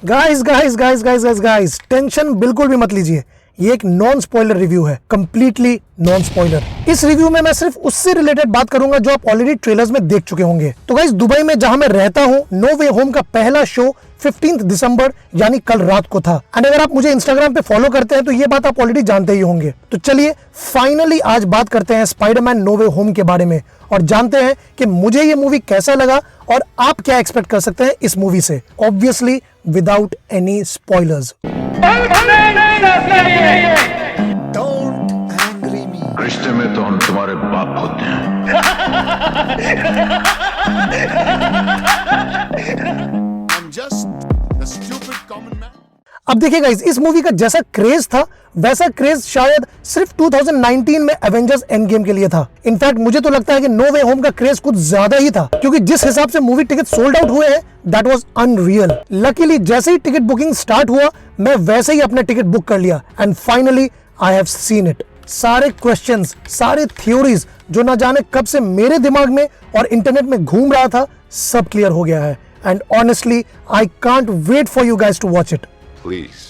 Guys guys guys guys guys guys tension बिल्कुल भी मत लीजिए। ये एक नॉन स्पॉइलर रिव्यू है, कंप्लीटली नॉन स्पॉइलर। इस रिव्यू में मैं सिर्फ उससे रिलेटेड बात करूंगा जो आप ऑलरेडी ट्रेलर्स में देख चुके होंगे। तो गाइस दुबई में जहां मैं रहता हूं, नो वे होम का पहला शो 15 दिसंबर यानी कल रात को था। एंड अगर आप मुझे इंस्टाग्राम पे फॉलो करते हैं तो ये बात आप ऑलरेडी जानते ही होंगे। तो चलिए फाइनली आज बात करते हैं स्पाइडरमैन नो वे होम के बारे में और जानते हैं कि मुझे ये मूवी कैसा लगा और आप क्या एक्सपेक्ट कर सकते हैं इस मूवी से, ऑब्वियसली विदाउट एनी स्पॉयलर्स। रिश्ते में तो हम तुम्हारे बाप होते हैं। अब देखिए गाइस, इस मूवी का जैसा क्रेज था वैसा क्रेज शायद सिर्फ 2019 में एवेंजर्स एंड गेम के लिए था। इनफैक्ट मुझे तो लगता है कि नो वे होम का क्रेज कुछ ज्यादा ही था, क्योंकि जिस हिसाब से मूवी टिकट सोल्ड आउट हुए हैं दैट वाज अनरियल। लकीली जैसे ही टिकट बुकिंग स्टार्ट हुआ मैं वैसे ही अपना टिकट बुक कर लिया and finally I have seen it. सारे क्वेश्चंस, सारे थ्योरीज जो ना जाने कब से मेरे दिमाग में और इंटरनेट में घूम रहा था, सब क्लियर हो गया है and honestly I can't wait for you guys to watch it. Please,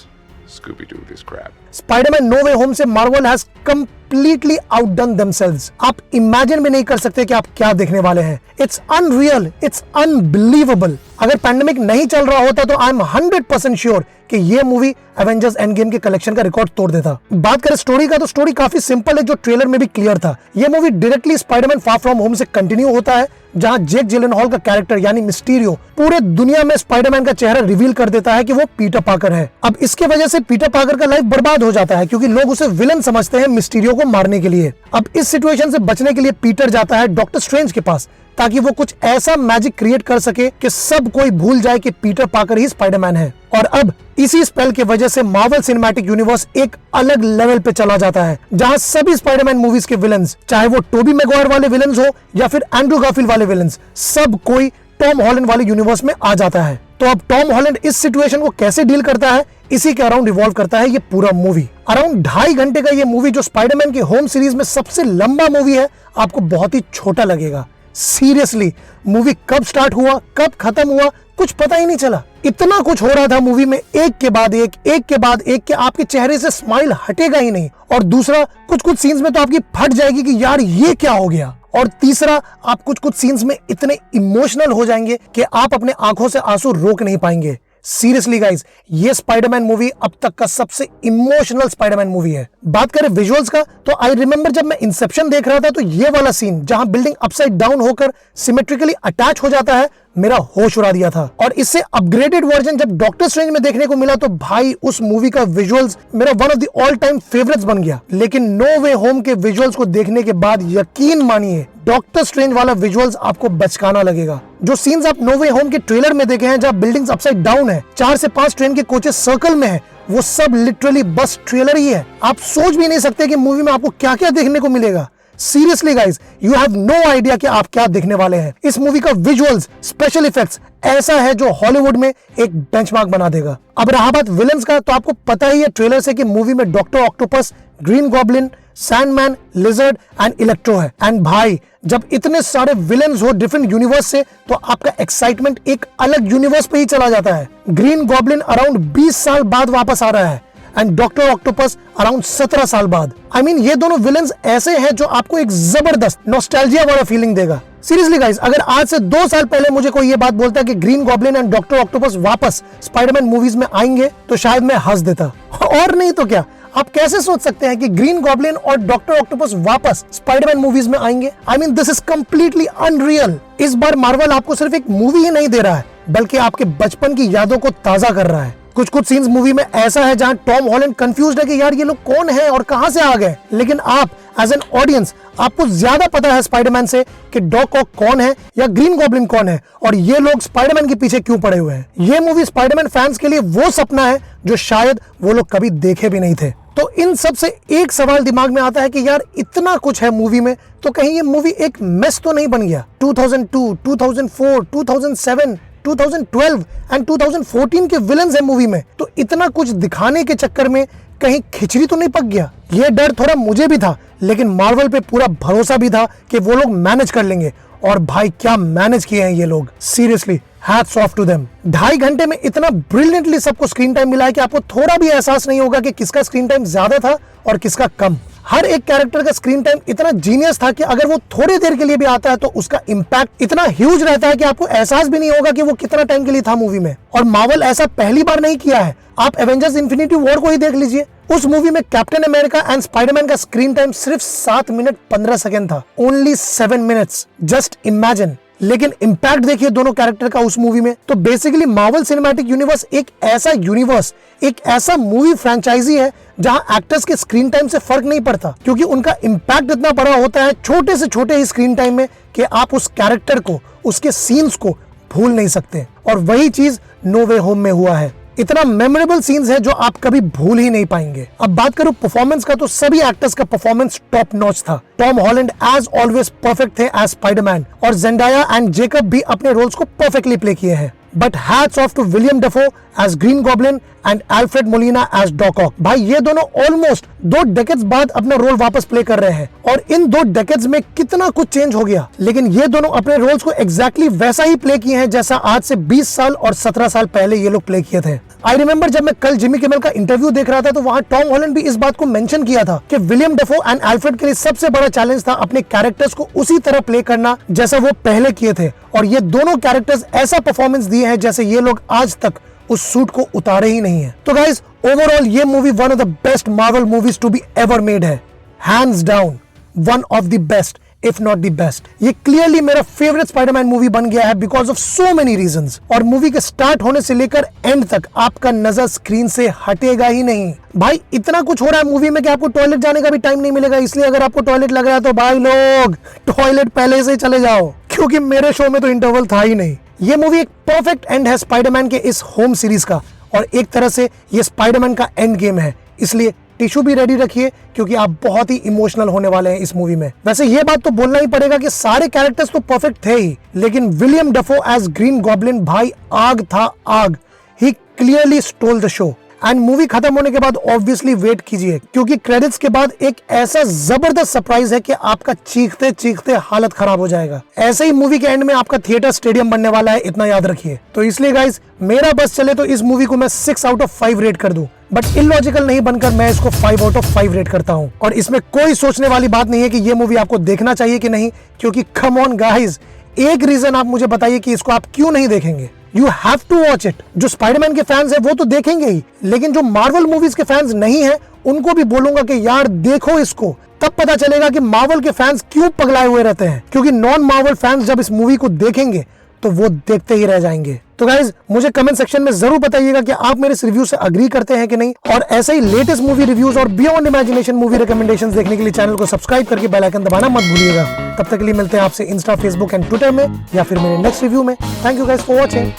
Scooby-Doo this crap. Spiderman No Way Home से Marvel has completely outdone themselves. आप इमेजिन भी नहीं कर सकते कि आप क्या देखने वाले हैं। It's unreal, it's unbelievable. अगर पैंडेमिक नहीं चल रहा होता तो आई एम 100% श्योर कि ये मूवी एवेंजर्स एंड गेम के कलेक्शन का रिकॉर्ड तोड़ देता। बात करें स्टोरी का तो स्टोरी काफी सिंपल है, जो ट्रेलर में भी क्लियर था। ये movie directly Spiderman far from home से कंटिन्यू होता है, जहां जेक जिलेनहॉल का कैरेक्टर यानी मिस्टीरियो पूरे दुनिया में स्पाइडरमैन का चेहरा रिवील कर देता है कि वो पीटर पार्कर है। अब इसके वजह से पीटर पार्कर का लाइफ बर्बाद हो जाता है, क्योंकि लोग उसे विलन समझते हैं मिस्टीरियो को मारने के लिए। अब इस सिचुएशन से बचने के लिए पीटर जाता है डॉक्टर स्ट्रेंज के पास, ताकि वो कुछ ऐसा मैजिक क्रिएट कर सके कि सब कोई भूल जाए कि पीटर पार्कर ही स्पाइडरमैन है। और अब इसी स्पेल की वजह से मार्वल सिनेमैटिक यूनिवर्स एक अलग लेवल पे चला जाता है, जहां सभी स्पाइडरमैन मूवीज के विलन्स, चाहे वो टोबी मैगवायर वाले विलन्स हो या फिर एंड्रू गारफील्ड वाले विलन्स, सब कोई टॉम हॉलैंड वाले यूनिवर्स में आ जाता है। तो अब टॉम हॉलैंड इस सिचुएशन को कैसे डील करता है, इसी के अराउंड रिवॉल्व करता है ये पूरा मूवी। अराउंड 2.5 घंटे का ये मूवी, जो स्पाइडरमैन की होम सीरीज में सबसे लंबा मूवी है, आपको बहुत ही छोटा लगेगा। सीरियसली मूवी कब स्टार्ट हुआ, कब खत्म हुआ, कुछ पता ही नहीं चला। इतना कुछ हो रहा था मूवी में, एक के बाद एक के बाद एक, के आपके चेहरे से स्माइल हटेगा ही नहीं। और दूसरा, कुछ कुछ सीन्स में तो आपकी फट जाएगी कि यार ये क्या हो गया। और तीसरा, आप कुछ कुछ सीन्स में इतने इमोशनल हो जाएंगे कि आप अपने आंखों से आंसू रोक नहीं पाएंगे। सीरियसली गाइज, ये स्पाइडरमैन मूवी अब तक का सबसे इमोशनल स्पाइडरमैन मूवी है। बात करें विजुअल्स का तो आई रिमेंबर जब मैं इंसेप्शन देख रहा था तो ये वाला सीन जहां बिल्डिंग अपसाइड डाउन होकर सिमेट्रिकली अटैच हो जाता है, मेरा होश उड़ा दिया था। और इससे अपग्रेडेड वर्जन जब डॉक्टर स्ट्रेंज में देखने को मिला तो भाई उस मूवी का विजुअल्स मेरा one of the all time favourites बन गया। लेकिन नो वे होम के विजुअल्स को देखने के बाद यकीन मानिए, डॉक्टर स्ट्रेंज वाला विजुअल्स आपको बचकाना लगेगा। जो सीन्स आप नो वे होम के ट्रेलर में देखे हैं, जहां बिल्डिंग्स अपसाइड डाउन है, 4 से 5 ट्रेन के कोचेस सर्कल में है, वो सब लिटरली बस ट्रेलर ही है। आप सोच भी नहीं सकते कि मूवी में आपको क्या क्या देखने को मिलेगा। Seriously guys, you have no idea कि आप क्या देखने वाले हैं। इस मूवी का विजुअल्स, स्पेशल इफेक्ट्स ऐसा है जो हॉलीवुड में एक बेंचमार्क बना देगा। अब रहा बात विलन्स का, तो आपको पता ही है ट्रेलर से कि मूवी में doctor octopus, green goblin, Sandman, lizard and electro है। एंड भाई जब इतने सारे विलन्स हो डिफरेंट यूनिवर्स से, तो आपका एक्साइटमेंट एक अलग यूनिवर्स पे ही चला जाता है। ग्रीन गॉब्लिन अराउंड 20 साल बाद वापस आ रहा है एंड डॉक्टर ऑक्टोपस अराउंड 17 साल बाद। आई मीन ये दोनों विलन्स ऐसे हैं जो आपको एक जबरदस्त नॉस्टैल्जिया वाला फीलिंग देगा। सीरियसली गाइस, अगर आज से 2 साल पहले मुझे कोई ये बात बोलता है कि green Goblin and doctor octopus वापस स्पाइडरमैन मूवीज में आएंगे, तो शायद मैं हंस देता। और नहीं तो क्या, आप कैसे सोच सकते हैं कि ग्रीन गॉब्लिन और डॉक्टर ऑक्टोपस वापस स्पाइडरमैन मूवीज में आएंगे? I mean this is completely unreal. इस बार मार्वल आपको सिर्फ एक मूवी ही नहीं दे रहा है, बल्कि आपके बचपन की यादों को ताजा कर रहा है। कुछ कुछ सीन्स मूवी में ऐसा है जहां टॉम हॉलैंड कंफ्यूज्ड है कि यार ये लोग कौन है और कहां से आ गए। लेकिन आप एज एन ऑडियंस, आपको ज्यादा पता है स्पाइडरमैन से कि डॉक ऑक कौन है या ग्रीन गॉब्लिन कौन है और ये लोग स्पाइडरमैन के पीछे क्यों पड़े हुए हैं। ये मूवी स्पाइडरमैन फैंस के लिए वो सपना है जो शायद वो लोग कभी देखे भी नहीं थे। तो इन सब से एक सवाल दिमाग में आता है कि यार इतना कुछ है मूवी में, तो कहीं ये मूवी एक मेस तो नहीं बन गया। 2002, 2004, 2007, 2012 एंड 2014 के विलन्स है मूवी में, तो इतना कुछ दिखाने के चक्कर में कहीं खिचड़ी तो नहीं पक गया। ये डर थोड़ा मुझे भी था, लेकिन मार्वल पे पूरा भरोसा भी था कि वो लोग मैनेज कर लेंगे। और भाई क्या मैनेज किए हैं ये लोग, seriously hats off to them. 2.5 घंटे में इतना ब्रिलियंटली सबको स्क्रीन टाइम मिला है कि आपको थोड़ा भी एहसास नहीं होगा कि किसका स्क्रीन टाइम ज्यादा था और किसका कम। हर एक कैरेक्टर का स्क्रीन टाइम इतना जीनियस था कि अगर वो थोड़ी देर के लिए भी आता है तो उसका इंपैक्ट इतना ह्यूज रहता है कि आपको एहसास भी नहीं होगा कि वो कितना टाइम के लिए था मूवी में। और मार्वल ऐसा पहली बार नहीं किया है। आप एवेंजर्स इन्फिनिटी वॉर को ही देख लीजिए, उस मूवी में कैप्टन अमेरिका एंड स्पाइडरमैन का स्क्रीन टाइम सिर्फ 7 मिनट 15 सेकंड था, ओनली 7 मिनट्स, जस्ट इमेजिन। लेकिन इंपैक्ट देखिए दोनों कैरेक्टर का उस मूवी में। तो बेसिकली मार्वल सिनेमैटिक यूनिवर्स एक ऐसा यूनिवर्स, एक ऐसा मूवी फ्रेंचाइजी है जहां एक्टर्स के स्क्रीन टाइम से फर्क नहीं पड़ता, क्योंकि उनका इंपैक्ट इतना बड़ा होता है छोटे से छोटे ही स्क्रीन टाइम में कि आप उस कैरेक्टर को, उसके सीन्स को भूल नहीं सकते। और वही चीज नो वे होम में हुआ है। इतना मेमोरेबल सीन्स है जो आप कभी भूल ही नहीं पाएंगे। अब बात करूं परफॉर्मेंस का, तो सभी एक्टर्स का परफॉर्मेंस टॉप नॉच था। Tom Holland as always perfect थे एज स्पाइडरमैन, और जेंडाया एंड जेकब भी अपने रोल्स को परफेक्टली प्ले किए हैं। But hats off to William Dafoe as Green Goblin and Alfred Molina as Doc Ock. भाई ये दोनों ऑलमोस्ट 2 डेकेड्स बाद अपना रोल वापस प्ले कर रहे हैं, और इन 2 डेकेड्स में कितना कुछ चेंज हो गया, लेकिन ये दोनों अपने रोल्स को एग्जैक्टली वैसा ही प्ले किए हैं जैसा आज से 20 साल और 17 साल पहले ये लोग प्ले किए थे। आई रिमेंबर जब मैं कल जिमी किमेल का इंटरव्यू देख रहा था तो वहां टॉम हॉलैंड भी इस बात को मेंशन किया था कि विलियम डेफो एंड अल्फ्रेड के लिए सबसे बड़ा चैलेंज था अपने कैरेक्टर्स को उसी तरह प्ले करना जैसा वो पहले किए थे, और ये दोनों कैरेक्टर्स ऐसा परफॉर्मेंस दिए हैं जैसे ये लोग आज तक उस सूट को उतारे ही नहीं है। तो गाइस ओवरऑल ये movie one of the best Marvel movies to be ever made है, hands down one of the best if not the best. ये क्लियरली मेरा फेवरेट स्पाइडरमैन मूवी बन गया है because of so many reasons. और movie के start होने से लेकर एंड तक आपका नजर स्क्रीन से हटेगा ही नहीं। भाई इतना कुछ हो रहा है मूवी में कि आपको टॉयलेट जाने का भी टाइम नहीं मिलेगा, इसलिए अगर आपको टॉयलेट लग रहा है तो भाई लोग टॉयलेट पहले से चले जाओ, क्योंकि मेरे शो में तो इंटरवल था ही नहीं। ये मूवी एक परफेक्ट एंड है स्पाइडरमैन के इस होम सीरीज का, और एक तरह से ये स्पाइडरमैन का एंड गेम है, इसलिए टिश्यू भी रेडी रखिए क्योंकि आप बहुत ही इमोशनल होने वाले हैं इस मूवी में। वैसे ये बात तो बोलना ही पड़ेगा कि सारे कैरेक्टर्स तो परफेक्ट थे ही, लेकिन William Dafoe as Green Goblin भाई आग था आग। He clearly stole the show. And movie खत्म होने के बाद ऑब्वियसली वेट कीजिए, क्योंकि क्रेडिट्स के बाद एक ऐसा जबरदस्त सरप्राइज है कि आपका चीखते चीखते हालत खराब हो जाएगा। ऐसे ही मूवी के एंड में आपका थिएटर स्टेडियम बनने वाला है, इतना याद रखिए। तो इसलिए गाइस मेरा बस चले तो इस मूवी को मैं 6 आउट ऑफ 5 रेट कर दूं, बट इलॉजिकल नहीं बनकर मैं इसको 5 आउट ऑफ 5 रेट करता हूं। और इसमें कोई सोचने वाली बात नहीं है कि ये मूवी आपको देखना चाहिए कि नहीं, क्योंकि कम ऑन गाइस, एक रीजन आप मुझे बताइए कि इसको आप क्यों नहीं देखेंगे। You have to watch it। जो स्पाइडरमैन के फैंस हैं वो तो देखेंगे ही, लेकिन जो मार्वल मूवीज के फैंस नहीं हैं उनको भी बोलूंगा कि यार देखो इसको, तब पता चलेगा कि मार्वल के फैंस क्यों पगलाए हुए रहते हैं। क्योंकि नॉन मार्वल फैंस जब इस मूवी को देखेंगे तो वो देखते ही रह जाएंगे। तो गाइज मुझे कमेंट सेक्शन में जरूर बताइएगा कि आप मेरे इस रिव्यू से अग्री करते हैं कि नहीं, और ऐसे ही लेटेस्ट मूवी रिव्यूज और बियॉन्ड इमेजिनेशन मूवी रिकमेंडेशंस देखने के लिए चैनल को सब्सक्राइब करके बेल आइकन दबाना मत भूलिएगा। तब तक के लिए मिलते हैं आपसे इंस्टा, फेसबुक एंड ट्विटर में, या फिर मेरे नेक्स्ट रिव्यू में। Thank you guys for watching.